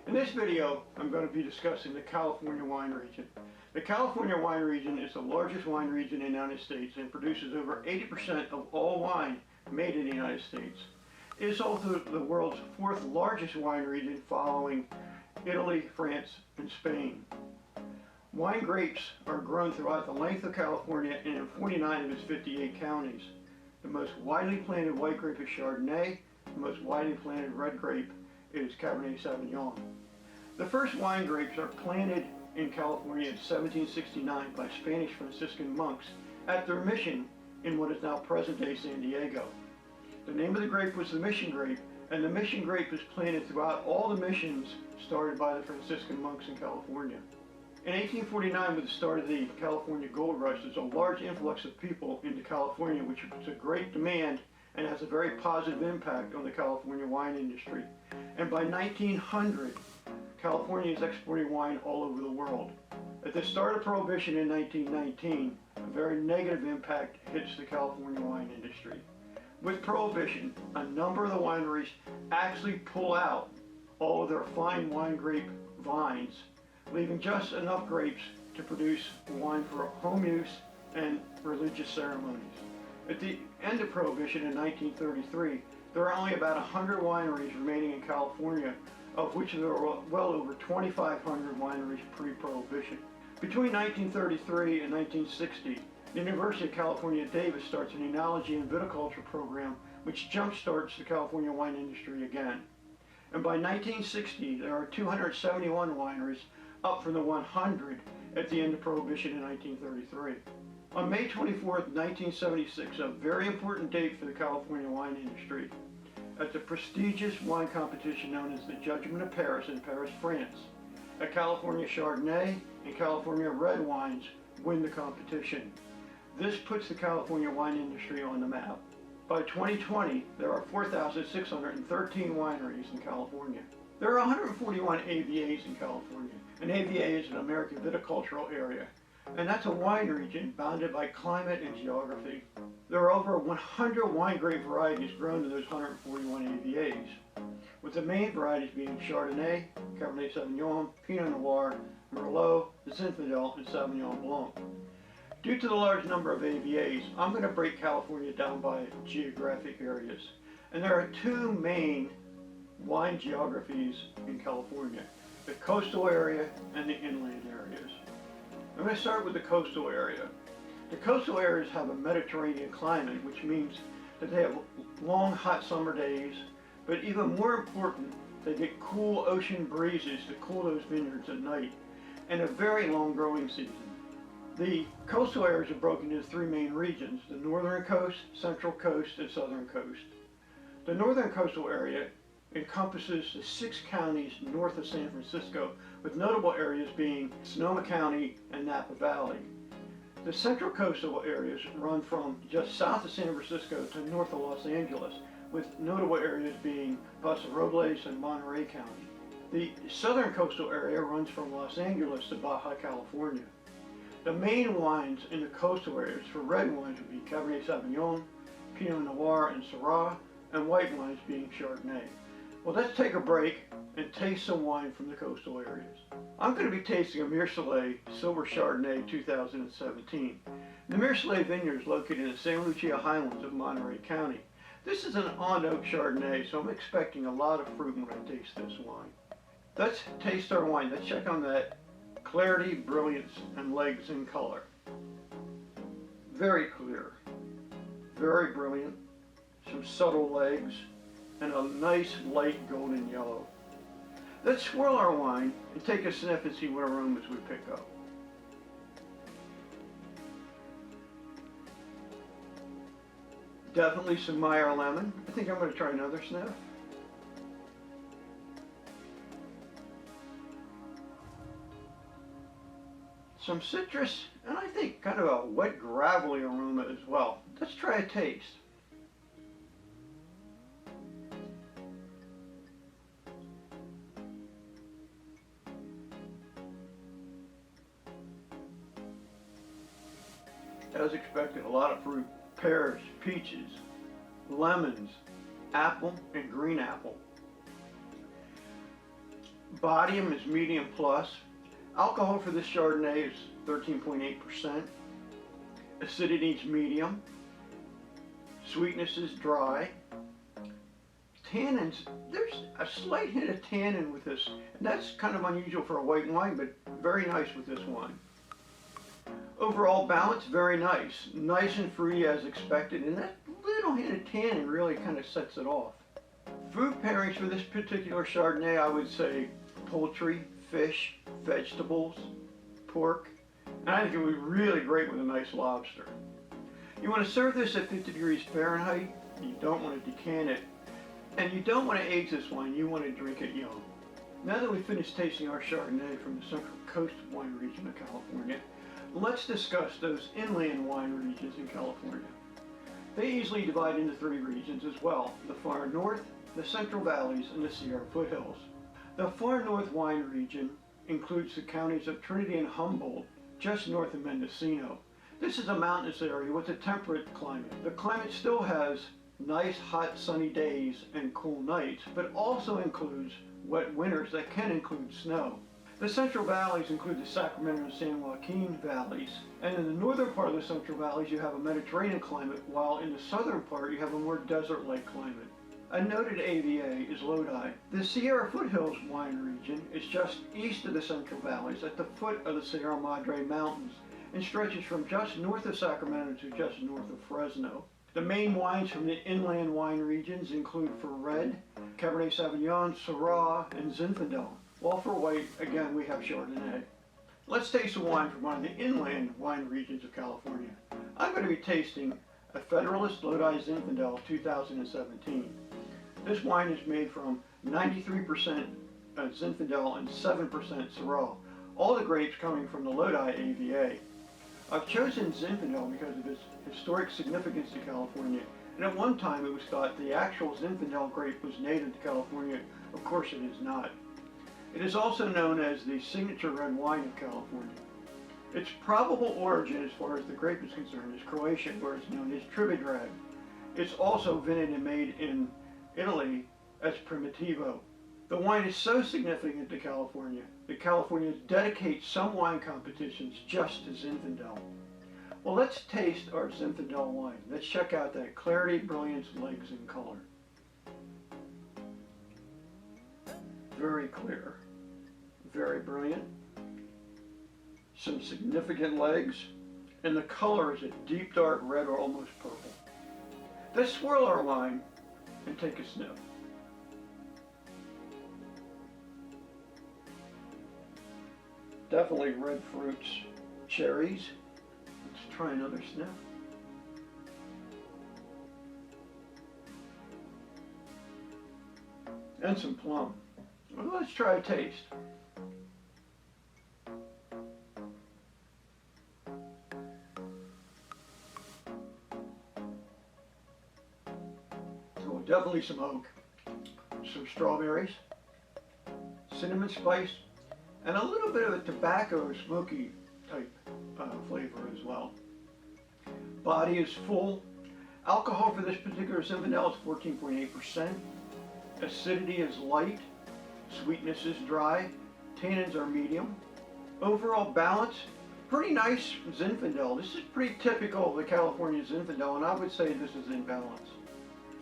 In this video, I'm going to be discussing the California wine region. The California wine region is the largest wine region in the United States and produces over 80% of all wine made in the United States. It is also the world's fourth largest wine region following Italy, France, and Spain. Wine grapes are grown throughout the length of California and in 49 of its 58 counties. The most widely planted white grape is Chardonnay. The most widely planted red grape is Cabernet Sauvignon. The first wine grapes are planted in California in 1769 by Spanish Franciscan monks at their mission in what is now present-day San Diego. The name of the grape was the mission grape, and the mission grape is planted throughout all the missions started by the Franciscan monks in California. In 1849, with the start of the California gold rush, there's a large influx of people into California, which puts a great demand and has a very positive impact on the California wine industry. And by 1900, California is exporting wine all over the world. At the start of Prohibition in 1919, a very negative impact hits the California wine industry. With Prohibition, a number of the wineries actually pull out all of their fine wine grape vines, leaving just enough grapes to produce wine for home use and religious ceremonies. At the end of Prohibition in 1933, there are only about 100 wineries remaining in California, of which there were well over 2,500 wineries pre-Prohibition. Between 1933 and 1960, the University of California at Davis starts an enology and viticulture program which jump-starts the California wine industry again. And by 1960, there are 271 wineries, up from the 100 at the end of Prohibition in 1933. On May 24, 1976, a very important date for the California wine industry, at the prestigious wine competition known as the Judgment of Paris in Paris, France, a California Chardonnay and California red wines win the competition. This puts the California wine industry on the map. By 2020, there are 4,613 wineries in California. There are 141 AVAs in California. An AVA is an American viticultural area, and that's a wine region bounded by climate and geography. There are over 100 wine grape varieties grown in those 141 AVAs, with the main varieties being Chardonnay, Cabernet Sauvignon, Pinot Noir, Merlot, Zinfandel, and Sauvignon Blanc. Due to the large number of AVAs, I'm going to break California down by geographic areas. And there are two main wine geographies in California: the coastal area and the inland areas. I'm going to start with the coastal area. The coastal areas have a Mediterranean climate, which means that they have long, hot summer days, but even more important, they get cool ocean breezes to cool those vineyards at night, and a very long growing season. The coastal areas are broken into three main regions: the northern coast, central coast, and southern coast. The northern coastal area encompasses the 6 counties north of San Francisco, with notable areas being Sonoma County and Napa Valley. The central coastal areas run from just south of San Francisco to north of Los Angeles, with notable areas being Paso Robles and Monterey County. The southern coastal area runs from Los Angeles to Baja California. The main wines in the coastal areas for red wines would be Cabernet Sauvignon, Pinot Noir, and Syrah, and white wines being Chardonnay. Well, let's take a break and taste some wine from the coastal areas. I'm going to be tasting a Mer Soleil Silver Chardonnay 2017. The Mer Soleil vineyard is located in the San Lucia Highlands of Monterey County. This is an on-oak Chardonnay, so I'm expecting a lot of fruit when I taste this wine. Let's taste our wine. Let's check on that clarity, brilliance, and legs in color. Very clear, very brilliant, some subtle legs, and a nice light golden yellow. Let's swirl our wine and take a sniff and see what aromas we pick up. Definitely some Meyer lemon. I think I'm going to try another sniff. Some citrus, and I think kind of a wet gravelly aroma as well. Let's try a taste. As expected, a lot of fruit: pears, peaches, lemons, apple, and green apple. Bodium is medium plus. Alcohol for this Chardonnay is 13.8%. Acidity is medium. Sweetness is dry. Tannins, there's a slight hint of tannin with this, and that's kind of unusual for a white wine, but very nice with this wine. Overall balance, very nice. Nice and fruity as expected, and that little hint of tannin really kind of sets it off. Food pairings for this particular Chardonnay, I would say poultry, fish, vegetables, pork, and I think it would be really great with a nice lobster. You want to serve this at 50 degrees Fahrenheit. You don't want to decant it, and you don't want to age this wine. You want to drink it young. Now that we've finished tasting our Chardonnay from the Central Coast wine region of California, let's discuss those inland wine regions in California. They easily divide into three regions as well: the far north, the Central Valleys, and the Sierra Foothills. The far north wine region includes the counties of Trinity and Humboldt, just north of Mendocino. This is a mountainous area with a temperate climate. The climate still has nice, hot, sunny days and cool nights, but also includes wet winters that can include snow. The Central Valleys include the Sacramento and San Joaquin valleys, and in the northern part of the Central Valleys you have a Mediterranean climate, while in the southern part you have a more desert-like climate. A noted AVA is Lodi. The Sierra Foothills wine region is just east of the Central Valleys at the foot of the Sierra Madre Mountains and stretches from just north of Sacramento to just north of Fresno. The main wines from the inland wine regions include for red, Cabernet Sauvignon, Syrah, and Zinfandel. While for white, again, we have Chardonnay. Let's taste a wine from one of the inland wine regions of California. I'm going to be tasting a Federalist Lodi Zinfandel 2017. This wine is made from 93% Zinfandel and 7% Syrah, all the grapes coming from the Lodi AVA. I've chosen Zinfandel because of its historic significance to California, and at one time it was thought the actual Zinfandel grape was native to California. Of course it is not. It is also known as the signature red wine of California. Its probable origin as far as the grape is concerned is Croatian, where it's known as Trividrag. It's also vinified and made in Italy as Primitivo. The wine is so significant to California that California dedicates some wine competitions just to Zinfandel. Well, let's taste our Zinfandel wine. Let's check out that clarity, brilliance, legs, and color. Very clear, very brilliant, some significant legs, and the color is a deep dark red or almost purple. Let's swirl our wine and take a sniff. Definitely red fruits, cherries. Let's try another sniff. And some plum. Well, let's try a taste. So definitely some oak, some strawberries, cinnamon spice, and a little bit of a tobacco smoky type flavor as well. Body is full. Alcohol for this particular Zinfandel is 14.8%. Acidity is light. Sweetness is dry. Tannins are medium. Overall balance, pretty nice Zinfandel. This is pretty typical of the California Zinfandel, and I would say this is in balance.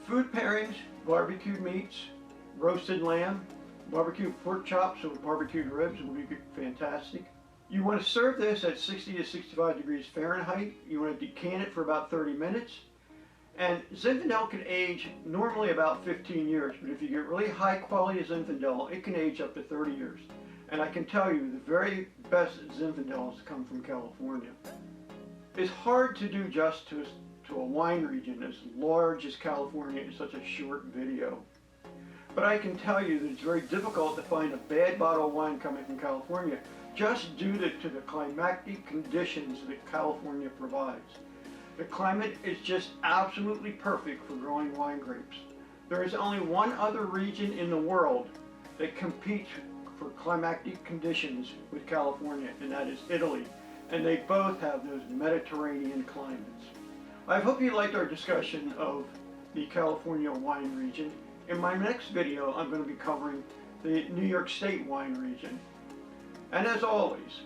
Food pairings: barbecued meats, roasted lamb, barbecue pork chops with barbecued ribs would be fantastic. You want to serve this at 60 to 65 degrees Fahrenheit. You want to decant it for about 30 minutes. And Zinfandel can age normally about 15 years, but if you get really high quality Zinfandel, it can age up to 30 years. And I can tell you the very best Zinfandels come from California. It's hard to do justice to a wine region as large as California in such a short video. But I can tell you that it's very difficult to find a bad bottle of wine coming from California just due to the climatic conditions that California provides. The climate is just absolutely perfect for growing wine grapes. There is only one other region in the world that competes for climatic conditions with California, and that is Italy. and they both have those Mediterranean climates. I hope you liked our discussion of the California wine region. In my next video, I'm going to be covering the New York State wine region. And as always,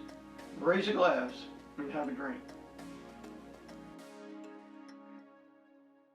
raise a glass and have a drink.